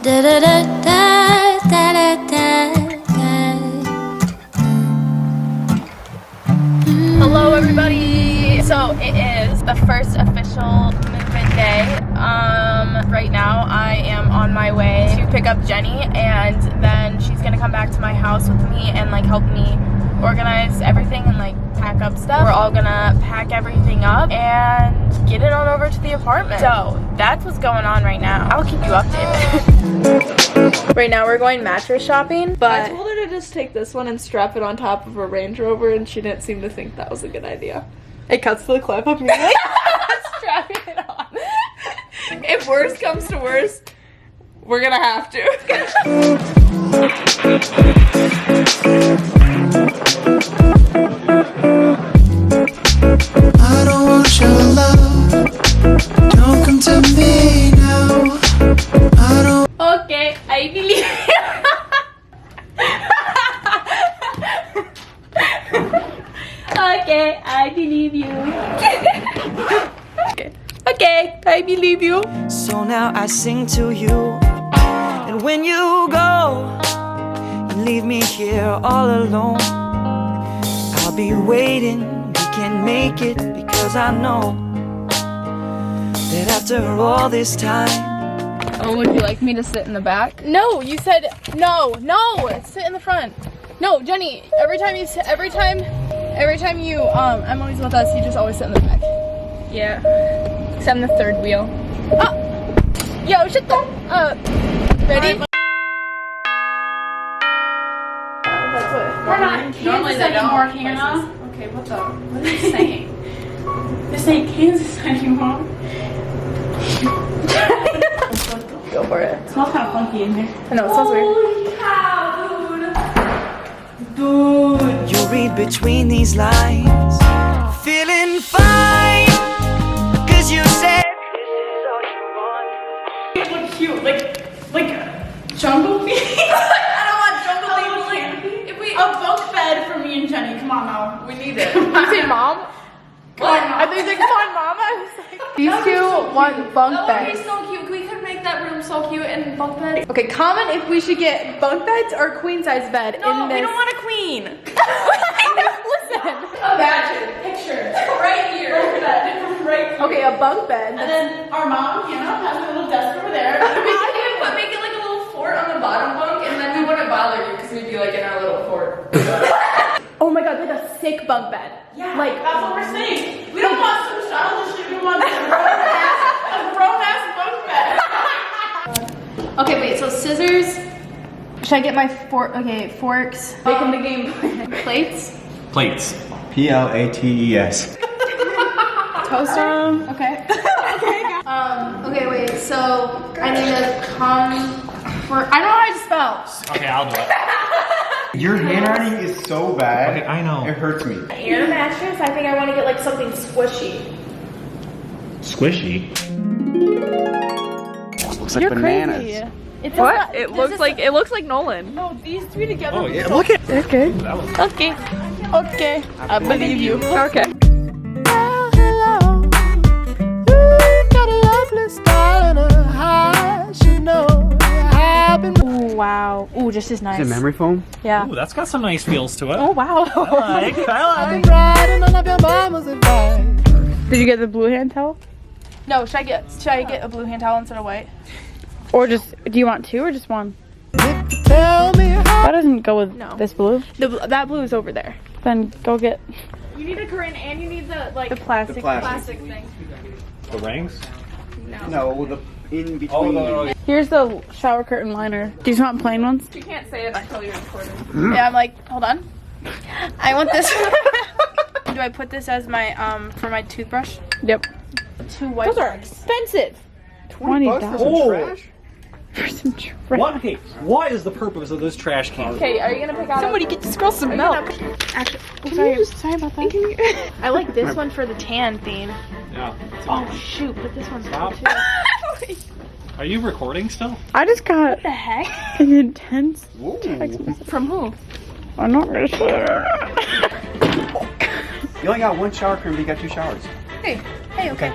Da da da da da da da. Hello everybody! So it is the first official movement day. Right now I am on my way to pick up Jenny, and then she's gonna come back to my house with me and like help me organize everything and like pack up stuff. We're all gonna pack everything up and get it on over to the apartment. So that's what's going on right now. I'll keep you updated. Right now we're going mattress shopping, but I told her to just take this one and strap it on top of a Range Rover, and she didn't seem to think that was a good idea. It cuts to the clip of me like strapping it on. If worst comes to worst, we're gonna have to. I don't want your love. Don't come to me now. I don't. okay, I believe okay, I believe you. Okay, I believe you. So now I sing to you, and when you go, you leave me here all alone. I'll be waiting. We can make it because I know that after all this time. Oh, would you like me to sit in the back? No, you said no, sit in the front. No, Jenny, every time you Emily's with us, you just always sit in the back. Yeah. Except I'm the third wheel. Ah! Yo, shut the up. Ready? We're not in Kansas anymore, Hannah. Okay, what are you saying? This ain't Kansas anymore. Go for it. It smells kind of funky in here. I know, it smells weird. Holy cow, dude. You read between these lines, feeling fine, cause you said this is all you want. It look cute, like jungle feet. I don't want jungle feet. If we a bunk bed for me and Jenny, come on now, we need it. You say mom? Come on, I think they come on, mom. I was like, these two want bunk That would be beds. so cute. We could make that room so cute and bunk beds. Okay, comment if we should get bunk beds or queen size bed No, in this. we don't want a queen. Listen. Imagine, picture, right here, bed, right here. Okay, a bunk bed. And then our mom, Hannah, has a little desk over there. We could even make it like a little fort on the bottom bunk, and then we wouldn't bother you because we'd be like in our little fort. Oh my god, they have a sick bunk bed. Yeah, like that's what we're saying. We don't want some childish shit. We want a grown-ass bunk bed. Okay, wait. So scissors. Should I get my fork? Okay, forks. Making the game plan. Plates. Plates. Plates. Toaster. Okay. Okay, wait. So I need to come for. I don't know how to spell. Okay, I'll do it. Your handwriting is so bad. Okay, I know. It hurts me. Air mattress. I think I want to get like something squishy. Squishy. Looks like bananas. Crazy. It's What? not- It this looks is- like Nolan. No, these three together. Oh yeah, look at Okay. that was Okay. Okay. I believe you. Okay. Ooh, wow. Ooh, just as nice. Is it memory foam? Yeah. Ooh, that's got some nice feels to it. Oh wow. I like. Did you get the blue hand towel? No, should I get a blue hand towel instead of white? Or just, do you want two or just one? That doesn't go with No. this blue. That blue is over there. Then go get You need a Corinne and you need the like the plastic. plastic thing. The rings. No, the in between. Oh no. Here's the shower curtain liner. Do you just want plain ones? You can't say it until you're recording. Yeah, I'm like, hold on. I want this. Do I put this as my for my toothbrush? Yep. 2 white. Those are expensive. $20 Oh. Trash? for some trash. What? Okay. What is the purpose of this trash can? Okay, are you gonna pick out? Somebody get this girl some milk. Actually, Sorry about that. I like this one for the tan theme. Yeah. Oh shoot, but this one's Stop. too. Are you recording still? I just got The heck? an intense Ooh. text message. From who? I'm not really sure. You only got one shower curtain, but you got 2 showers. Hey, okay.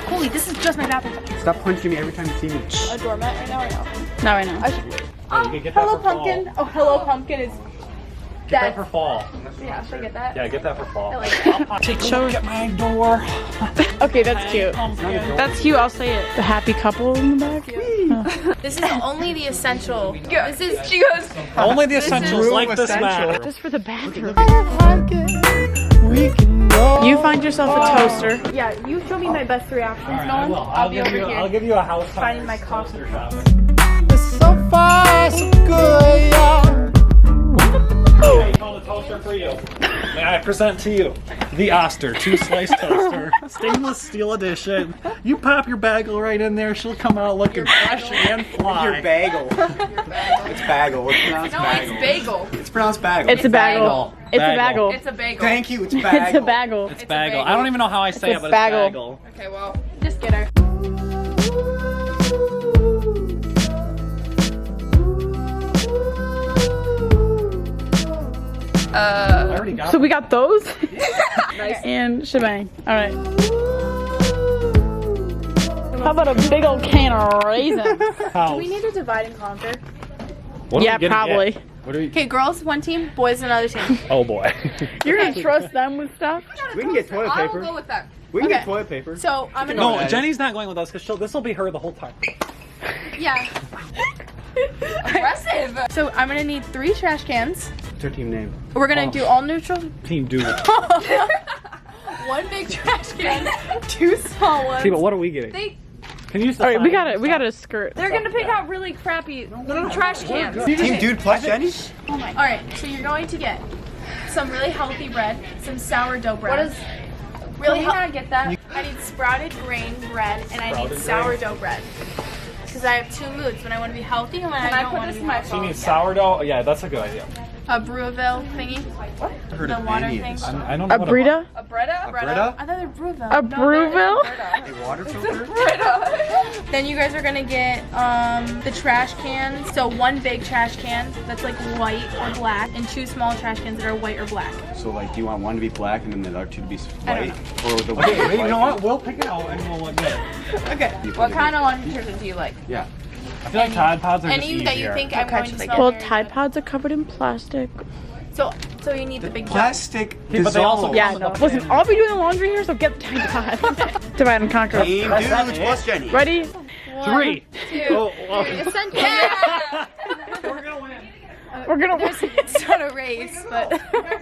Holy, this is just my bathroom. Stop punching me every time you see me. A doormat right now or no? Not right now. I should. Yeah, you can get that Hello for fall. pumpkin. Oh, hello pumpkin is. Get that for fall. Yeah, should I get that? Yeah, get that for fall. I like that. Take a look at my door. Okay, that's cute. That's cute. I'll say it. The happy couple in the back. This is only the essential. This is. She goes. Only the essentials Real like this essential. matter. Just for the bathroom. You find yourself a toaster. Yeah, you show me my best three options, Alright, I Nolan. will. I'll be over here. I'll give you a house Finding my coffee. So far, so good, y'all. I found a toaster for you. May I present to you the Oster 2-slice toaster, stainless steel edition. You pop your bagel right in there, she'll come out looking fresh and fly. Your bagel. It's bagel. It's pronounced No, bagel. it's bagel. It's pronounced bagel. It's a bagel. It's a bagel. It's a bagel. Thank you. It's bagel. It's a bagel. It's bagel. I don't even know how I say It's it, but bagel. it's bagel. Okay, well, just get her. I already got So we got those and shebang. All right. How about a big old can of raisins? house. We need to divide and conquer. What are Yeah, we gonna probably. get? What are we? Okay, girls one team, boys another team. Oh boy. You're gonna trust them with stuff? We can get toilet I'll paper. go with that. We can Okay. get toilet paper. So I'm gonna. No, Jenny's not going with us because this will be her the whole time. Yeah. Aggressive. So I'm gonna need 3 trash cans. What's our team name? We're gonna do all neutral. Team Doodle. 1 big trash can, 2 small ones. See, but what are we getting? They, Can you use the All right, we sign? got a skirt. they're gonna pick out really crappy trash cans. Team Dude plus Jenny? Alright, so you're going to get some really healthy bread, some sourdough bread. What is really healthy? Get that? I need sprouted grain bread and I need sourdough bread. Because I have 2 moods, when I want to be healthy and when I don't want to be healthy. You need sourdough? Yeah, that's a good idea. A Brewville thingy. What? I heard The of water any of thing. this. I don't know A what Brita? A Brita? Brita? I thought they're Brewville. A Brewville? A water filter? Then you guys are gonna get the trash cans. So 1 big trash can that's like white or black, and 2 small trash cans that are white or black. So like, do you want one to be black and then the other 2 to be I don't white? Or the Okay, white? wait, you know what? We'll pick it out and we'll look good. Okay. What kind of one do you like? Yeah. I feel like Tide Pods are just Any that you easier. think I'm going to smell? Well, very Tide good. Pods are covered in plastic. So you need the big one. Plastic. Yeah, but they also- dissolve. Yeah, no. Listen, I'll be doing the laundry here, so get the Tide Pods. Divide and conquer. Team That's Dudes it. plus Jenny. Ready? 3. 2. Oh, oh. Essentially. We're gonna win. We're gonna. It's not a race, but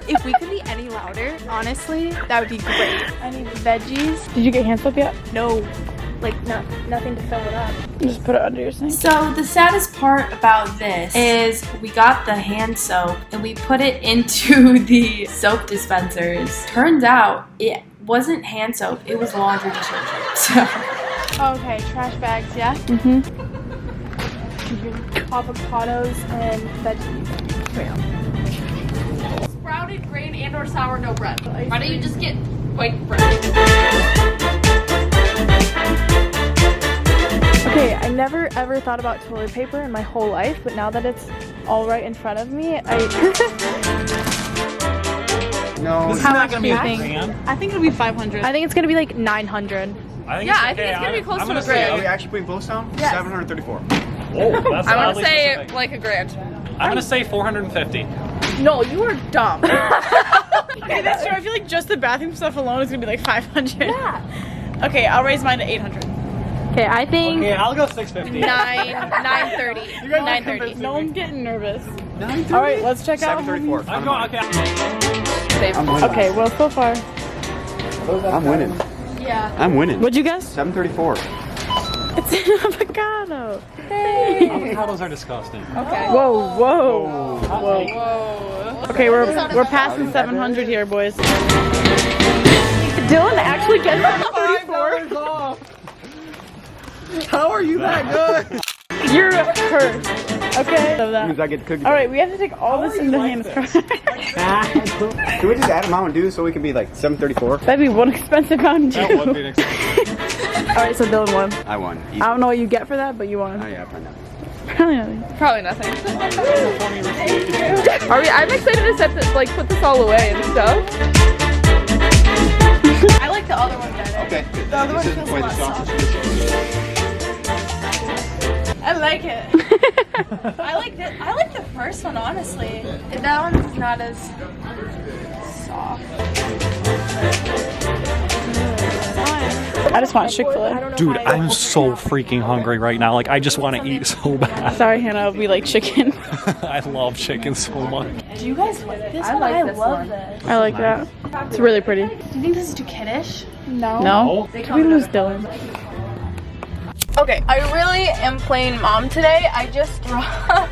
if we could be any louder, honestly, that would be great. I need veggies. Did you get hand soap yet? No, like nothing to fill it up. Just put it under your sink. So the saddest part about this is we got the hand soap and we put it into the soap dispensers. Turns out it wasn't hand soap, it was laundry detergent. So Okay, trash bags, yeah? Mm-hmm. Avocados and veggies. Sprouted grain and or sourdough bread. Why don't you just get white bread? Okay, I never ever thought about toilet paper in my whole life, but now that it's all right in front of me, No. This is How not much gonna do be you a think? grand. I think it'll be 500. I think it's gonna be like 900. I think Yeah, I think it's gonna be close I'm to gonna a say- grand. Are we actually putting close down? Yes. 734. Oh, that's I'm gonna oddly say specific. like a grand. I'm gonna say 450. No, you are dumb. Okay, that's true. I feel like just the bathroom stuff alone is gonna be like 500. Yeah. Okay, I'll raise mine to 800. Okay, I think Okay, I'll go 650. 930. 930. no one's getting nervous. All right, let's check out. 734. I'm going. Okay. I'm winning. Okay, well, so far. I'm winning. Yeah. I'm winning. What'd you guess? 734. It's an avocado. Avocados are disgusting. Okay. Whoa, whoa. Whoa. Whoa. Okay, we're passing 700 here, boys. Dylan actually gets 34. off. How are you that good? You're cursed. Okay. So that. Means I get the cookie. All right, we have to take all this into hands. Can we just add a Mountain Dew so we can be like 734? That'd be one expensive Mountain Dew. That would be an expensive. All right, so Dylan won. I won. Easy. I don't know what you get for that, but you won. Oh yeah, probably not. Probably nothing. Probably nothing. Are we? I'm excited to set this, like, put this all away and stuff. I like the other one better. Okay. The other one This is feels a where lot the sausage softer. is. like it. I like the first one, honestly. That one's not as soft. I just want Chick-fil-A. Dude, I'm so freaking hungry right now. Like, I just want to eat so bad. Sorry, Hannah, we like chicken. I love chicken so much. Do you guys like this one? I love this. I like that. It's really pretty. Do you think this is too kiddish? No? Can we lose Dylan? Okay, I really am playing mom today. I just dropped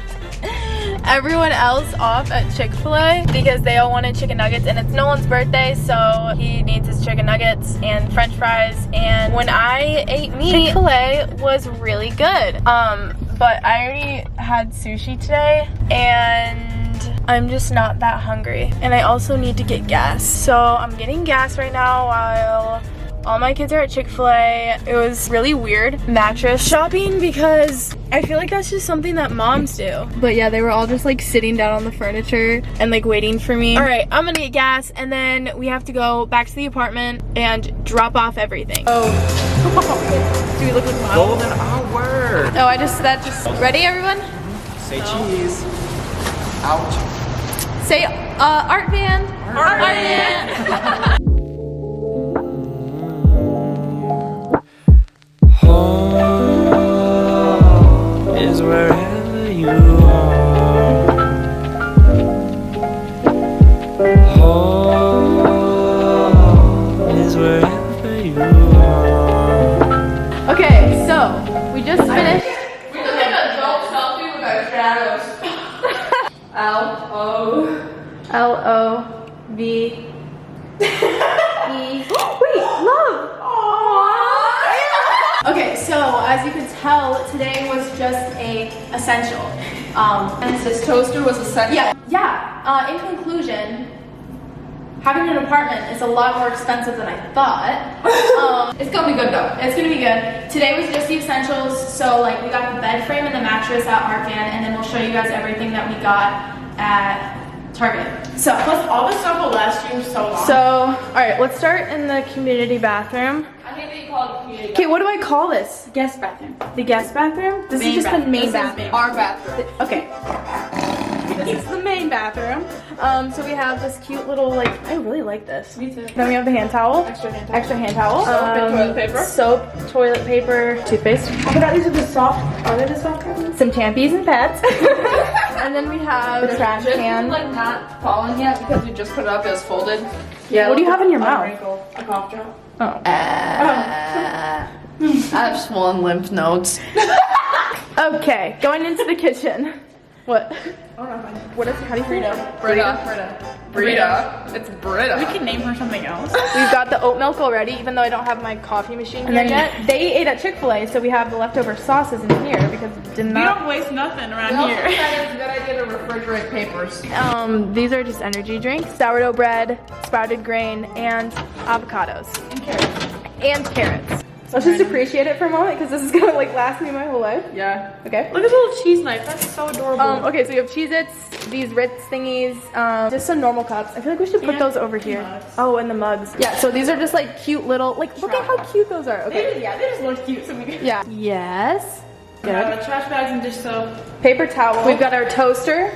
everyone else off at Chick-fil-A because they all wanted chicken nuggets, and it's Nolan's birthday, so he needs his chicken nuggets and french fries. And when I ate meat, Chick-fil-A was really good. But I already had sushi today, and I'm just not that hungry. And I also need to get gas. So I'm getting gas right now while all my kids are at Chick-fil-A. It was really weird mattress shopping because I feel like that's just something that moms do. But yeah, they were all just like sitting down on the furniture and like waiting for me. All right, I'm gonna get gas, and then we have to go back to the apartment and drop off everything. Oh. Do we look like models? Golden hour. Oh, ready, everyone? Say cheese. Ouch. Say art van. Art van. Home is wherever you are. Home is wherever you are. Okay, so we just finished. We took an adult selfie with our shadows. L-O-V-E. Wait, love! Okay, so as you can tell, today was just a essential. And this toaster was essential. Yeah. In conclusion, having an apartment is a lot more expensive than I thought. It's gonna be good though. It's gonna be good. Today was just the essentials. So like we got the bed frame and the mattress at Art Van, and then we'll show you guys everything that we got at Target. So Plus all this stuff will last you so long. So, all right, let's start in the community bathroom. I hate that you call it community. Okay, what do I call this? Guest bathroom. The guest bathroom? This is just the main bathroom. Our bathroom. Okay. This is the main bathroom. So we have this cute little, like, I really like this. Me too. Then we have the hand towel. Extra hand towel. Extra hand towel. Soap and toilet paper. Soap, toilet paper, toothpaste. I forgot these are the soft, are they the soft ones? Some tampies and pads. And then we have the trash Just can. like not falling yet because we just put it up. It was folded. Yeah. What do you have in your mouth? Wrinkle. A cough drop. Oh. I have swollen lymph nodes. Okay, going into the kitchen. What? What is it? How do you say it? Brita. It's Brita. We can name her something else. We've got the oat milk already, even though I don't have my coffee machine here yet. They ate at Chick-fil-A, so we have the leftover sauces in here because it did We not. don't waste nothing around We also here. decided it's a good idea to refrigerate papers. These are just energy drinks, sourdough bread, sprouted grain, and avocados. And carrots. Let's just appreciate it for a moment because this is gonna like last me my whole life. Yeah. Okay. Look at the little cheese knife. That's so adorable. Okay, so we have Cheez-Its, these Ritz thingies, just some normal cups. I feel like we should put those over here. Oh, and the mugs. Yeah, so these are just like cute little, like, look at how cute those are. Okay. Yeah, they just look cute. So we can. Yeah. Yes. Good. Trash bags and dish soap. Paper towel. We've got our toaster,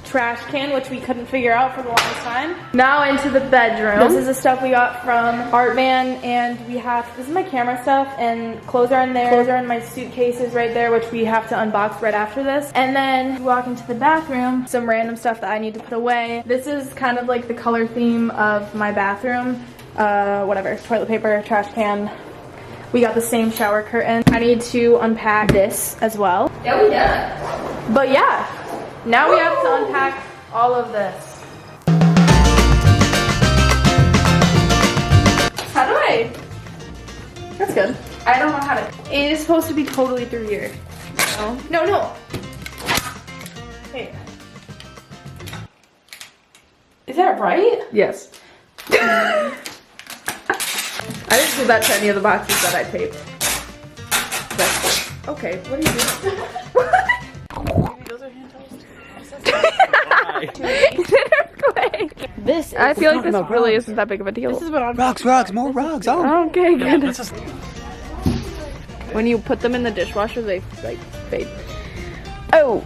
trash can, which we couldn't figure out for the longest time. Now into the bedroom. This is the stuff we got from Art Van, and we have, this is my camera stuff, and clothes are in there. Clothes are in my suitcases right there, which we have to unbox right after this. And then we walk into the bathroom, some random stuff that I need to put away. This is kind of like the color theme of my bathroom. Whatever, toilet paper, trash can. We got the same shower curtain. I need to unpack this as well. Yeah, we did. But yeah. Now we have to unpack all of this. How do I? That's good. I don't know how to. It is supposed to be totally through here. No. No. Hey. Is that right? Yes. I didn't do that to any of the boxes that I taped. Okay, what are you doing? This I feel like this really isn't that big of a deal. This is what I'm Rocks, more rocks. Oh. okay, good. When you put them in the dishwasher, they like fade. Oh.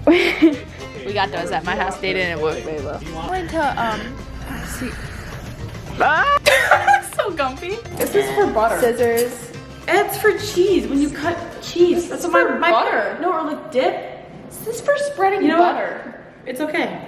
We got those at my house. They didn't work very well. I'm going to see. So comfy. This is for butter. Scissors. It's for cheese. When you cut cheese. That's for butter. No, or like dip. This is for spreading You know what? butter. It's okay.